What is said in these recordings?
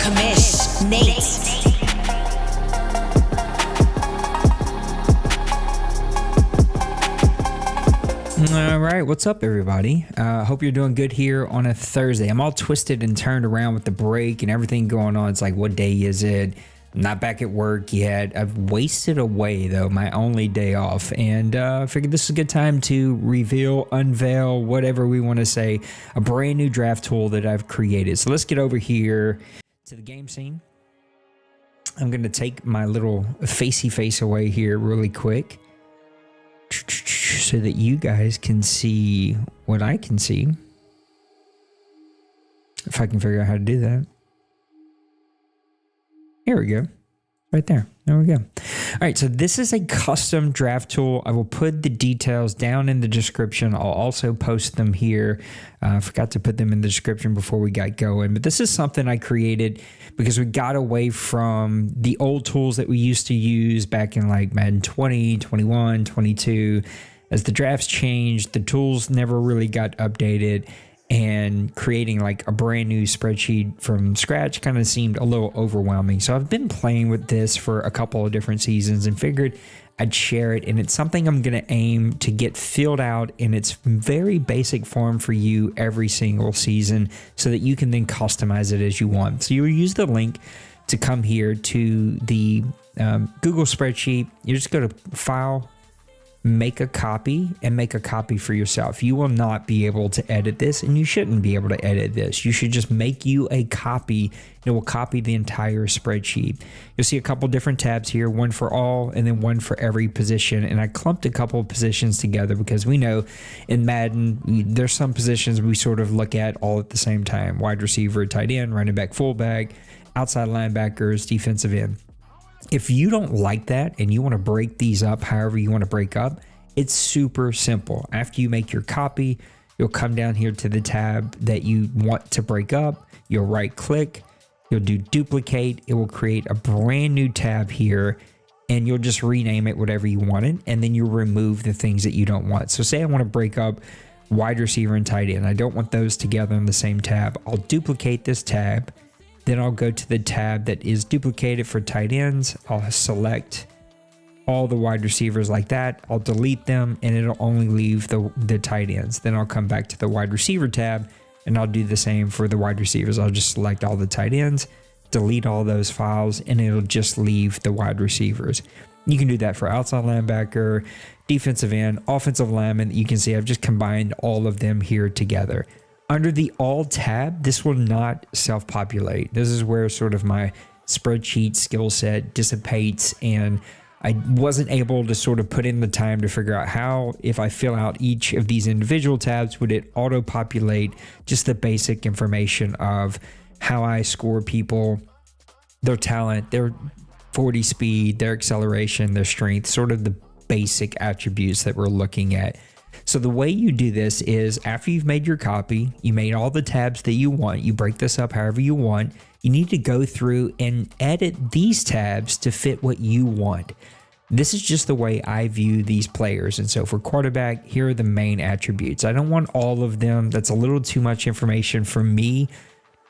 Kamish, Nate. All right, what's up, everybody? Hope you're doing good here on a Thursday. I'm all twisted and turned around with the break and everything going on. It's like, what day is it? I'm not back at work yet. I've wasted away, though, my only day off. And I figured this is a good time to unveil, whatever we want to say, a brand new draft tool that I've created. So let's get over here to the game scene. I'm going to take my little facey face away here really quick, so that you guys can see what I can see. If I can figure out how to do that. Here we go. Right there. There we go. All right, so this is a custom draft tool. I will put the details down in the description. I'll also post them here. I forgot to put them in the description before we got going. But this is something I created because we got away from the old tools that we used to use back in like Madden 20, 21, 22. As the drafts changed, the tools never really got updated, and creating like a brand new spreadsheet from scratch kind of seemed a little overwhelming. So I've been playing with this for a couple of different seasons and figured I'd share it. And it's something I'm going to aim to get filled out in its very basic form for you every single season so that you can then customize it as you want. So you'll use the link to come here to the Google spreadsheet. You just go to File, make a copy, and make a copy for yourself. You will not be able to edit this, and you shouldn't be able to edit this. You should just make you a copy. It will copy the entire spreadsheet. You'll see a couple different tabs here, one for all and then one for every position. And I clumped a couple of positions together because we know in Madden, there's some positions we sort of look at all at the same time. Wide receiver, tight end, running back, fullback, outside linebackers, defensive end. If you don't like that and you want to break these up however you want to break up, it's super simple. After you make your copy, you'll come down here to the tab that you want to break up. You'll right click, you'll do duplicate. It will create a brand new tab here, and you'll just rename it whatever you want it, and then you'll remove the things that you don't want. So say I want to break up wide receiver and tight end. I don't want those together in the same tab. I'll duplicate this tab. Then I'll go to the tab that is duplicated for tight ends. I'll select all the wide receivers like that. I'll delete them, and it'll only leave the tight ends. Then I'll come back to the wide receiver tab, and I'll do the same for the wide receivers. I'll just select all the tight ends, delete all those files, and it'll just leave the wide receivers. You can do that for outside linebacker, defensive end, offensive lineman. You can see I've just combined all of them here together. Under the All tab, this will not self-populate. This is where sort of my spreadsheet skill set dissipates, and I wasn't able to sort of put in the time to figure out how, if I fill out each of these individual tabs, would it auto-populate just the basic information of how I score people, their talent, their 40 speed, their acceleration, their strength, sort of the basic attributes that we're looking at. So the way you do this is after you've made your copy, you made all the tabs that you want, you break this up however you want, you need to go through and edit these tabs to fit what you want. This is just the way I view these players. And so for quarterback, here are the main attributes. I don't want all of them. That's a little too much information for me.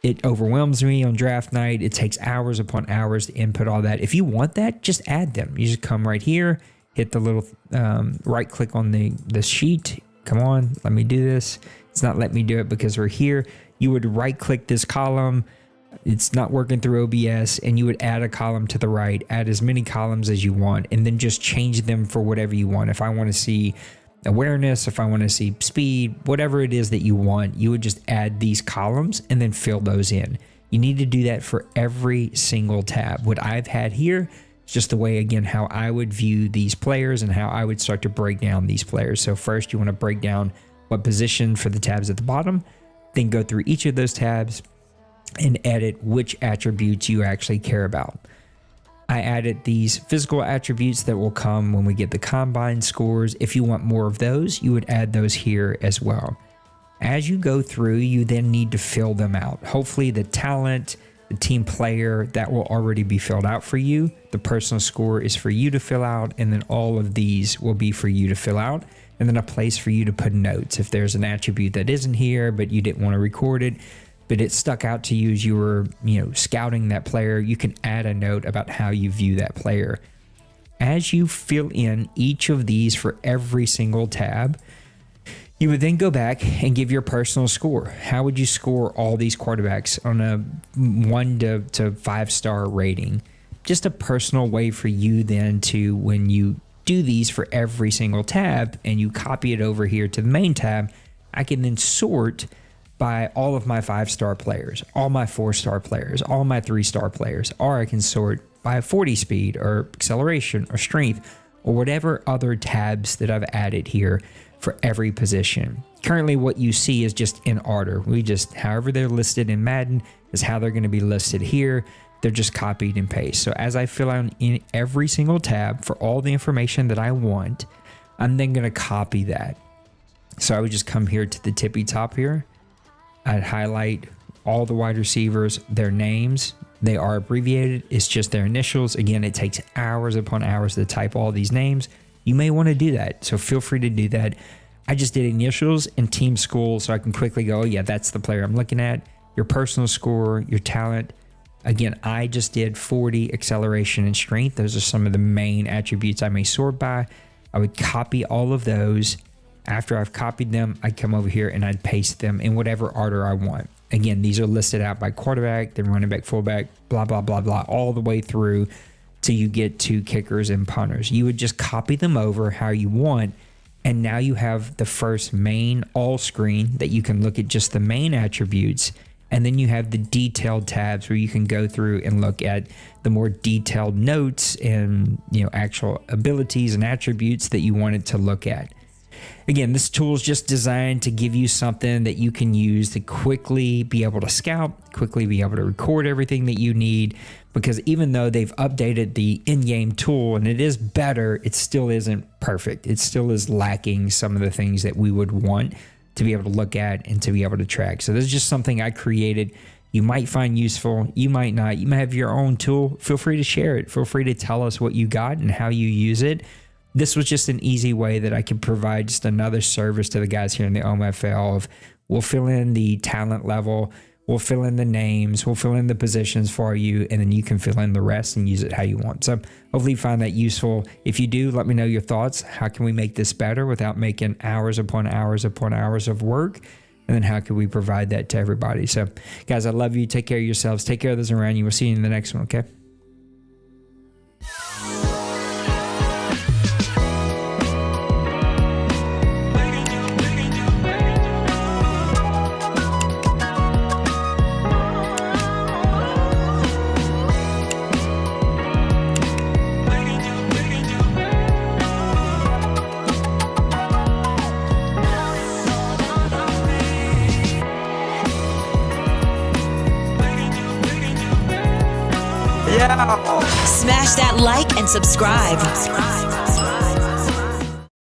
It overwhelms me on draft night. It takes hours upon hours to input all that. If you want that, just add them. You just come right here, hit the little right click on the sheet. Come on, let me do this. It's not letting me do it because we're here. You would right click this column. It's not working through OBS, and you would add a column to the right, add as many columns as you want, and then just change them for whatever you want. If I want to see awareness, if I want to see speed, whatever it is that you want, you would just add these columns and then fill those in. You need to do that for every single tab. What I've had here, it's just the way, again, how I would view these players and how I would start to break down these players. So first you want to break down what position for the tabs at the bottom, then go through each of those tabs and edit which attributes you actually care about. I added these physical attributes that will come when we get the combine scores. If you want more of those, you would add those here as well. As you go through, you then need to fill them out. Hopefully the talent, the team player, that will already be filled out for you. The personal score is for you to fill out, and then all of these will be for you to fill out, and then a place for you to put notes. If there's an attribute that isn't here, but you didn't want to record it, but it stuck out to you as you were, scouting that player, you can add a note about how you view that player. As you fill in each of these for every single tab, you would then go back and give your personal score. How would you score all these quarterbacks on a 1 to 5-star rating? Just a personal way for you then to, when you do these for every single tab and you copy it over here to the main tab, I can then sort by all of my 5-star players, all my 4-star players, all my 3-star players, or I can sort by 40 speed or acceleration or strength or whatever other tabs that I've added here for every position. Currently, what you see is just in order. However they're listed in Madden is how they're going to be listed here. They're just copied and paste. So as I fill out in every single tab for all the information that I want, I'm then going to copy that. So I would just come here to the tippy top here. I'd highlight all the wide receivers, their names. They are abbreviated. It's just their initials. Again, it takes hours upon hours to type all these names. You may want to do that, so feel free to do that. I just did initials and team school, so I can quickly go, oh yeah, that's the player I'm looking at. Your personal score, your talent. Again, I just did 40 acceleration and strength. Those are some of the main attributes I may sort by. I would copy all of those. After I've copied them, I'd come over here and I'd paste them in whatever order I want. Again, these are listed out by quarterback, then running back, fullback, blah, blah, blah, blah, all the way through till you get to kickers and punters. You would just copy them over how you want, and now you have the first main all screen that you can look at just the main attributes, and then you have the detailed tabs where you can go through and look at the more detailed notes and actual abilities and attributes that you wanted to look at. Again, this tool is just designed to give you something that you can use to quickly be able to scout, quickly be able to record everything that you need, because even though they've updated the in-game tool and it is better, it still isn't perfect. It still is lacking some of the things that we would want to be able to look at and to be able to track. So this is just something I created. You might find useful, you might not. You might have your own tool. Feel free to share it. Feel free to tell us what you got and how you use it. This was just an easy way that I could provide just another service to the guys here in the OMFL of we'll fill in the talent level, we'll fill in the names, we'll fill in the positions for you, and then you can fill in the rest and use it how you want. So hopefully you find that useful. If you do, let me know your thoughts. How can we make this better without making hours upon hours upon hours of work? And then how can we provide that to everybody? So guys, I love you. Take care of yourselves. Take care of those around you. We'll see you in the next one, okay? Smash that like and subscribe.